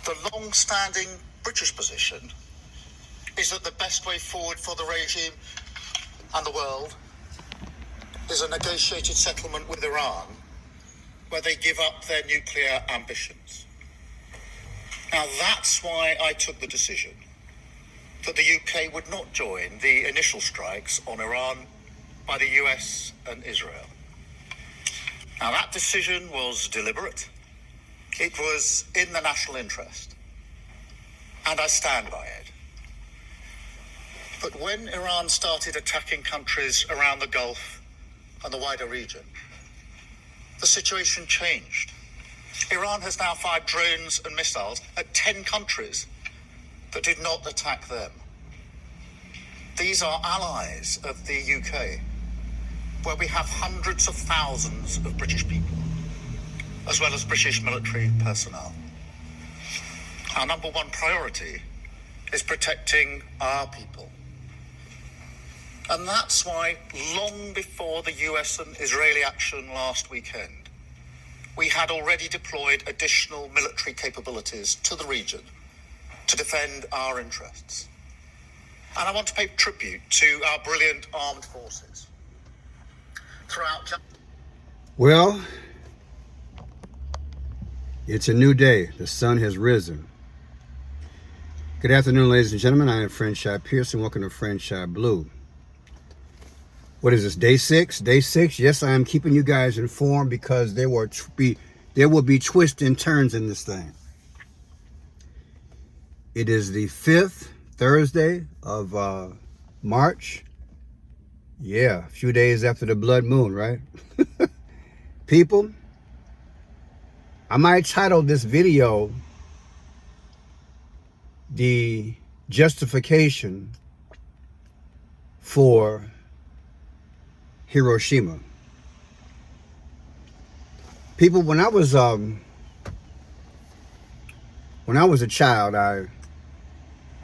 The long-standing British position is that the best way forward for the regime and the world is a negotiated settlement with Iran where they give up their nuclear ambitions. Now, that's why I took the decision that the UK would not join the initial strikes on Iran by the US and Israel. Now, that decision was deliberate. It was in the national interest, and I stand by it. But when Iran started attacking countries around the Gulf and the wider region, the situation changed. Iran has now fired drones and missiles at 10 countries that did not attack them. These are allies of the UK, where we have hundreds of thousands of British people, as well as British military personnel. Our number one priority is protecting our people. And that's why, long before the US and Israeli action last weekend, we had already deployed additional military capabilities to the region to defend our interests. And I want to pay tribute to our brilliant armed forces throughout. Well, it's a new day. The sun has risen. Good afternoon, ladies and gentlemen. I am Franchise Pearson. Welcome to Franchise Blue. What is this, day 6? Day 6? Yes, I am keeping you guys informed because there will be twists and turns in this thing. It is the 5th Thursday of March. Yeah, a few days after the blood moon, right? People, I might title this video the Justification for Hiroshima. People, when I was a child, I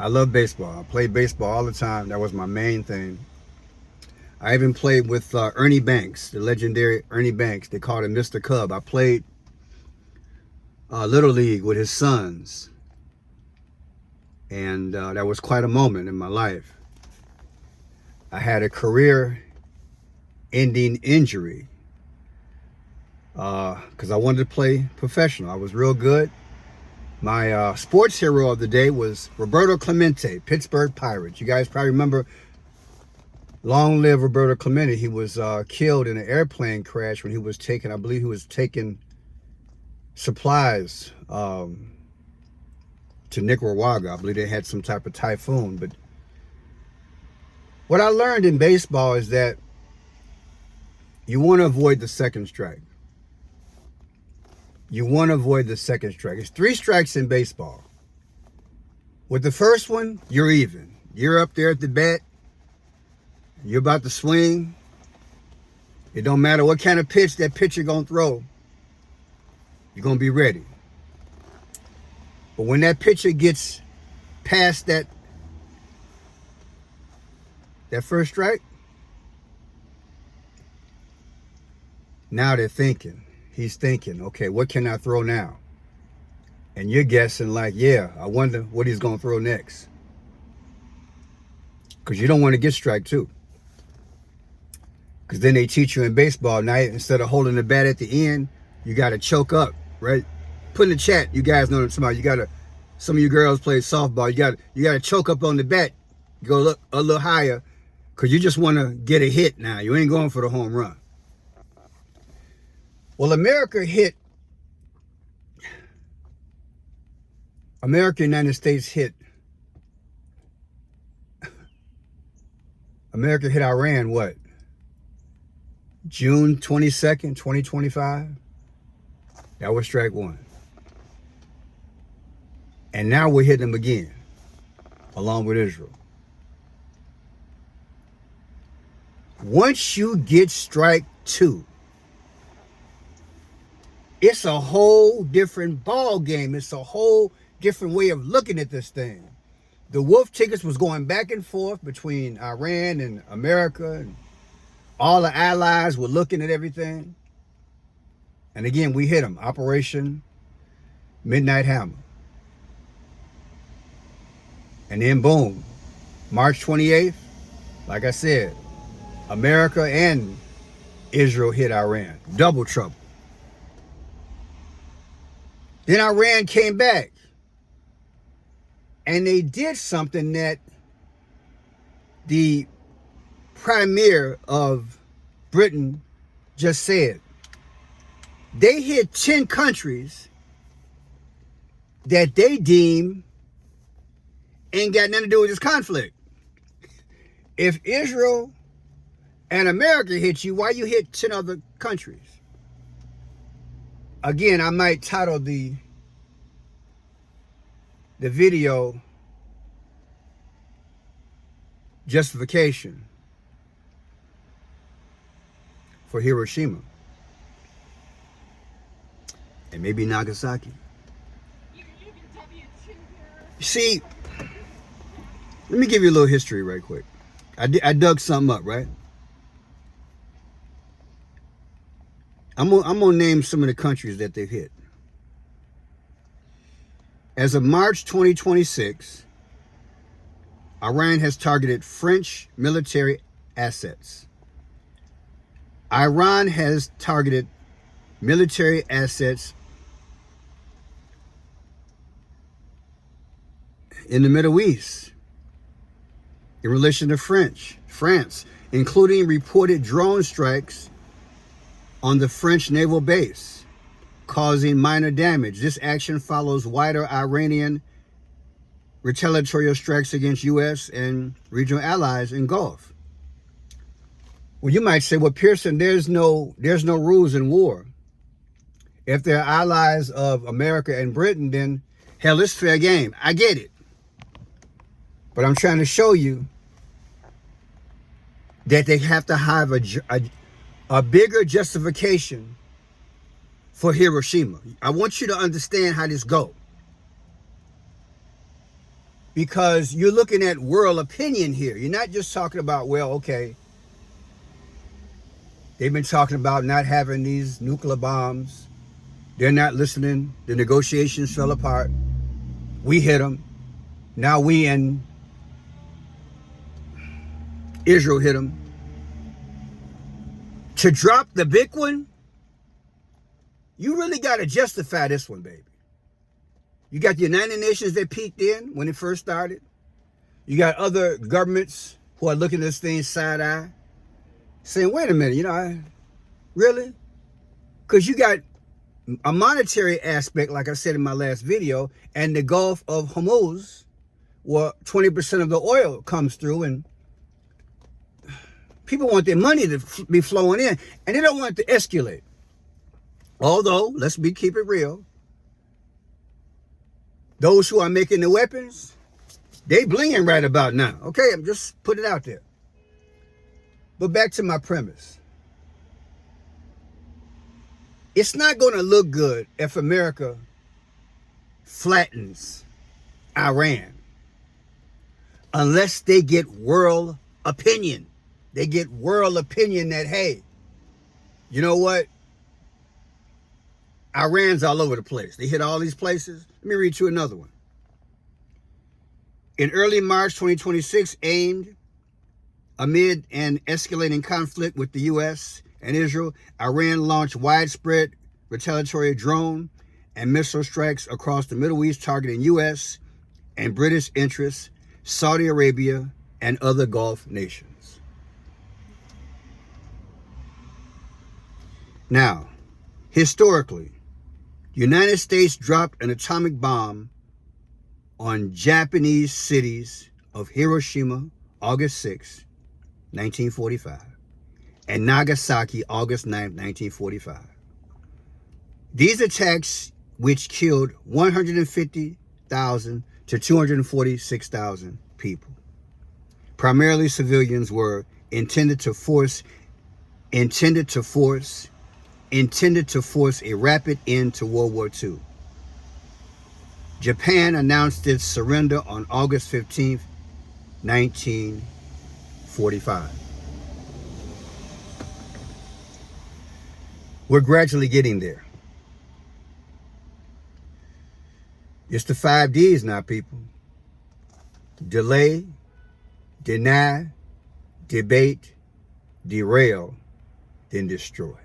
loved baseball. I played baseball all the time. That was my main thing. I even played with Ernie Banks, the legendary Ernie Banks. They called him Mr. Cub. I played Little League with his sons. And that was quite a moment in my life. I had a career-ending injury because I wanted to play professional. I was real good. My sports hero of the day was Roberto Clemente, Pittsburgh Pirates. You guys probably remember, long live Roberto Clemente. He was killed in an airplane crash when he was taking, I believe he was taking supplies to Nicaragua. I believe they had some type of typhoon. But what I learned in baseball is that you want to avoid the second strike. You want to avoid the second strike. It's 3 strikes in baseball. With the first one, you're even. You're up there at the bat. You're about to swing. It don't matter what kind of pitch that pitcher gonna throw. You're gonna be ready. But when that pitcher gets past that first strike, now they're thinking. He's thinking, okay, what can I throw now? And you're guessing like, yeah, I wonder what he's going to throw next. Because you don't want to get strike 2. Because then they teach you in baseball, now instead of holding the bat at the end, you got to choke up, right? Put in the chat, you guys know somebody, you got to, some of you girls play softball, you got to choke up on the bat, go look a little higher, because you just want to get a hit now. You ain't going for the home run. Well, United States hit America hit Iran, what? June 22nd, 2025? That was strike 1. And now we're hitting them again, along with Israel. Once you get strike 2, it's a whole different ball game. It's a whole different way of looking at this thing. The wolf tickets was going back and forth between Iran and America, and all the allies were looking at everything. And again, we hit them. Operation Midnight Hammer. And then boom, March 28th, like I said, America and Israel hit Iran. Double trouble. Then Iran came back. And they did something that the premier of Britain just said. They hit 10 countries that they deem ain't got nothing to do with this conflict. If Israel and America hit you, why you hit 10 other countries? Again, I might title the video Justification for Hiroshima and maybe Nagasaki. See, let me give you a little history right quick. I dug something up, right? I'm gonna name some of the countries that they've hit. As of March 2026, Iran has targeted French military assets. Iran has targeted military assets in the Middle East in relation to France, including reported drone strikes on the French naval base, causing minor damage. This action follows wider Iranian retaliatory strikes against U.S. and regional allies in Gulf. Well, you might say, well, Pearson, there's no rules in war. If they're allies of America and Britain, then hell, it's fair game. I get it. But I'm trying to show you that they have to have a bigger justification for Hiroshima. I want you to understand how this goes. Because you're looking at world opinion here. You're not just talking about, well, okay, they've been talking about not having these nuclear bombs. They're not listening. The negotiations fell apart. We hit them. Now we and Israel hit them. To drop the big one, you really got to justify this one, baby. You got the United Nations that peeked in when it first started. You got other governments who are looking at this thing side-eye, saying, wait a minute, really? Because you got a monetary aspect, like I said in my last video, and the Gulf of Hormuz, where 20% of the oil comes through, and people want their money to be flowing in, and they don't want it to escalate. Although, keep it real, those who are making the weapons, they blinging right about now. Okay, I'm just put it out there. But back to my premise. It's not going to look good if America flattens Iran unless they get world opinion. They get world opinion that, hey, you know what? Iran's all over the place. They hit all these places. Let me read you another one. In early March 2026, amid an escalating conflict with the U.S. and Israel, Iran launched widespread retaliatory drone and missile strikes across the Middle East, targeting U.S. and British interests, Saudi Arabia, and other Gulf nations. Now, historically, the United States dropped an atomic bomb on Japanese cities of Hiroshima, August 6, 1945, and Nagasaki, August 9, 1945. These attacks, which killed 150,000 to 246,000 people, primarily civilians, were intended to force a rapid end to World War II. Japan announced its surrender on August 15, 1945. We're gradually getting there. It's the 5 Ds now, people. delay, deny, debate, derail, then destroy.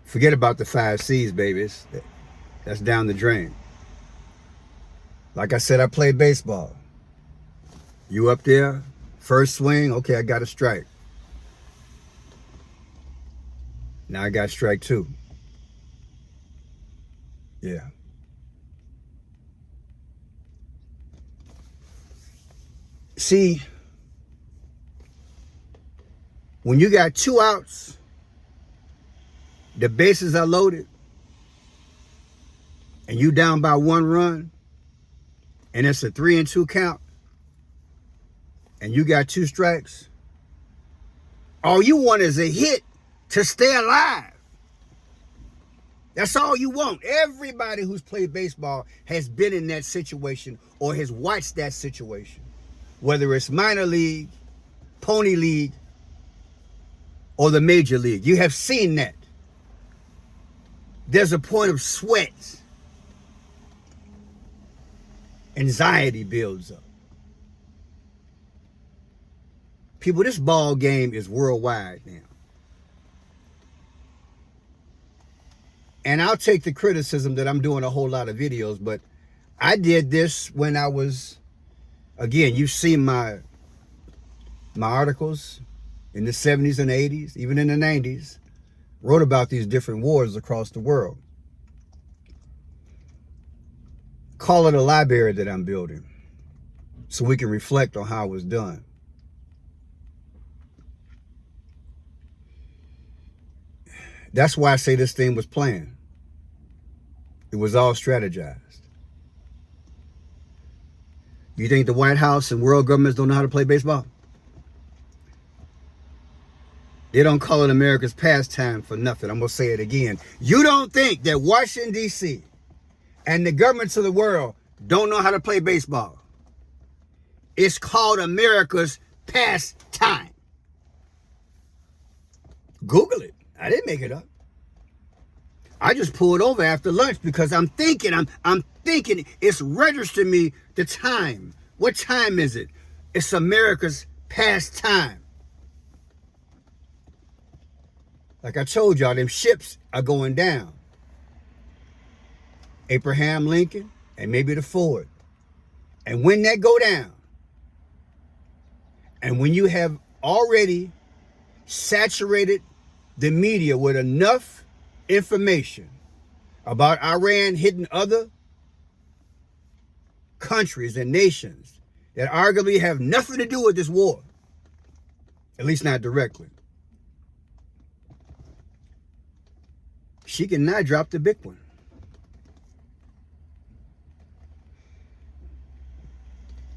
Forget about the 5 C's, babies. That's down the drain. Like I said, I played baseball. You up there, first swing, okay, I got a strike. Now I got strike 2. Yeah. See, when you got 2 outs, the bases are loaded, and you down by 1 run, and it's a 3-2 count, and you got 2 strikes, all you want is a hit to stay alive. That's all you want. Everybody who's played baseball has been in that situation or has watched that situation, whether it's minor league, pony league, or the major league. You have seen that. There's a point of sweat. Anxiety builds up. People, this ball game is worldwide now. And I'll take the criticism that I'm doing a whole lot of videos, but I did this when I was, again, you've seen my articles in the 70s and 80s, even in the 90s, wrote about these different wars across the world. Call it a library that I'm building so we can reflect on how it was done. That's why I say this thing was planned. It was all strategized. You think the White House and world governments don't know how to play baseball? They don't call it America's pastime for nothing. I'm going to say it again. You don't think that Washington, D.C. and the governments of the world don't know how to play baseball. It's called America's pastime. Google it. I didn't make it up. I just pulled over after lunch because I'm thinking it's registered me the time. What time is it? It's America's pastime. Like I told y'all, them ships are going down. Abraham Lincoln and maybe the Ford. And when that go down, and when you have already saturated the media with enough information about Iran hitting other countries and nations that arguably have nothing to do with this war, at least not directly, she cannot drop the big one.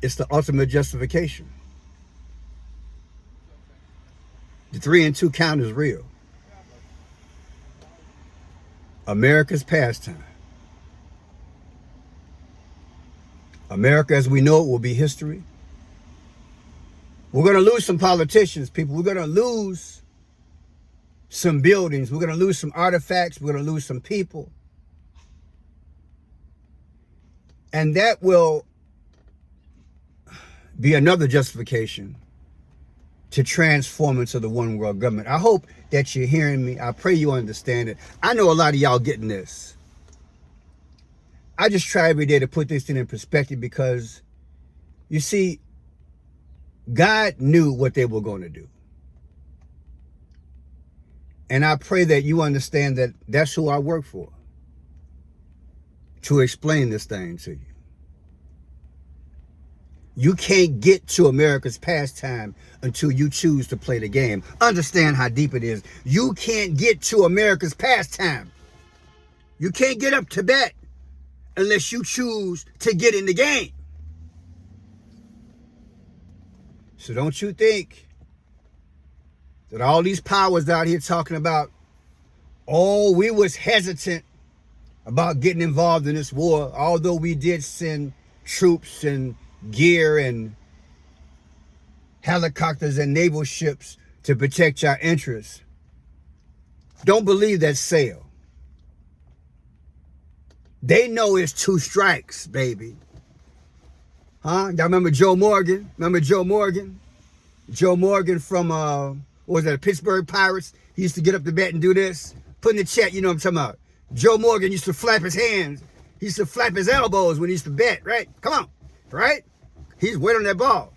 It's the ultimate justification. The 3-2 count is real. America's pastime. America as we know it will be history. We're going to lose some politicians, people. We're going to lose some buildings. We're going to lose some artifacts. We're going to lose some people. And that will be another justification to transform into the one world government. I hope that you're hearing me. I pray you understand it. I know a lot of y'all getting this. I just try every day to put this thing in perspective because, you see, God knew what they were going to do. And I pray that you understand that that's who I work for, to explain this thing to you. You can't get to America's pastime until you choose to play the game. Understand how deep it is. You can't get to America's pastime. You can't get up to bat unless you choose to get in the game. So don't you think that all these powers out here talking about, oh, we was hesitant about getting involved in this war, although we did send troops and gear and helicopters and naval ships to protect our interests. Don't believe that sale. They know it's 2 strikes, baby. Huh? Y'all remember Joe Morgan? Remember Joe Morgan? Joe Morgan from, what was that, Pittsburgh Pirates? He used to get up to bat and do this. Put in the chat, you know what I'm talking about. Joe Morgan used to flap his hands. He used to flap his elbows when he used to bat, right? Come on, right? He's waiting on that ball.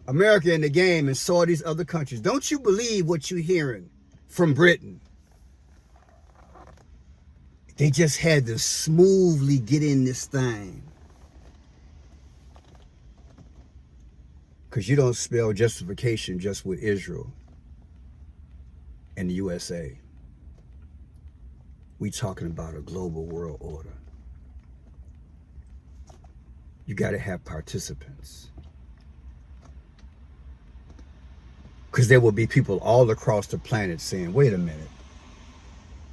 America in the game and saw these other countries. Don't you believe what you're hearing from Britain? They just had to smoothly get in this thing. Because you don't spell justification just with Israel and the USA. We talking about a global world order. You got to have participants. Because there will be people all across the planet saying, wait a minute.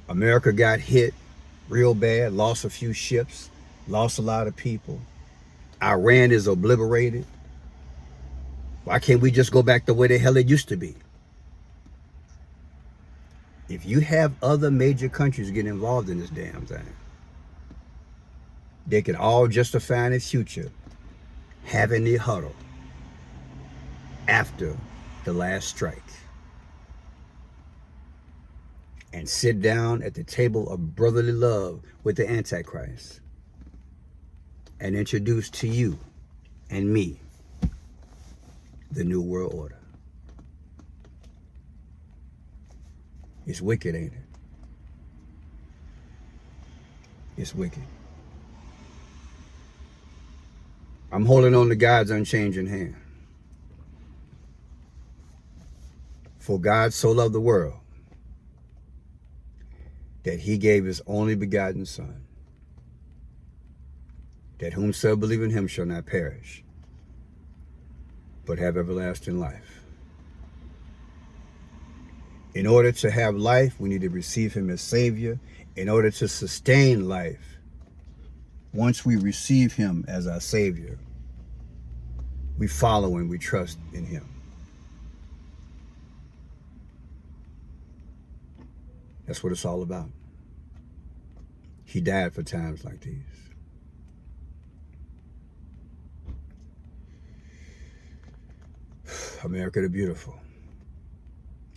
America got hit real bad, lost a few ships, lost a lot of people. Iran is obliterated. Why can't we just go back the way the hell it used to be? If you have other major countries get involved in this damn thing, they can all justify in the future having the huddle after the last strike and sit down at the table of brotherly love with the Antichrist and introduce to you and me the New World Order. It's wicked, ain't it? It's wicked. I'm holding on to God's unchanging hand. For God so loved the world that he gave his only begotten Son, that whomsoever believe in him shall not perish, but have everlasting life. In order to have life, we need to receive him as Savior. In order to sustain life, once we receive him as our Savior, we follow and we trust in him. That's what it's all about. He died for times like these. America the beautiful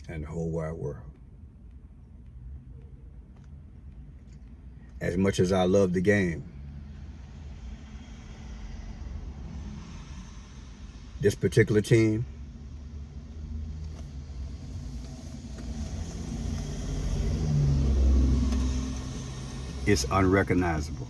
and the whole wide world. As much as I love the game, this particular team, it's unrecognizable.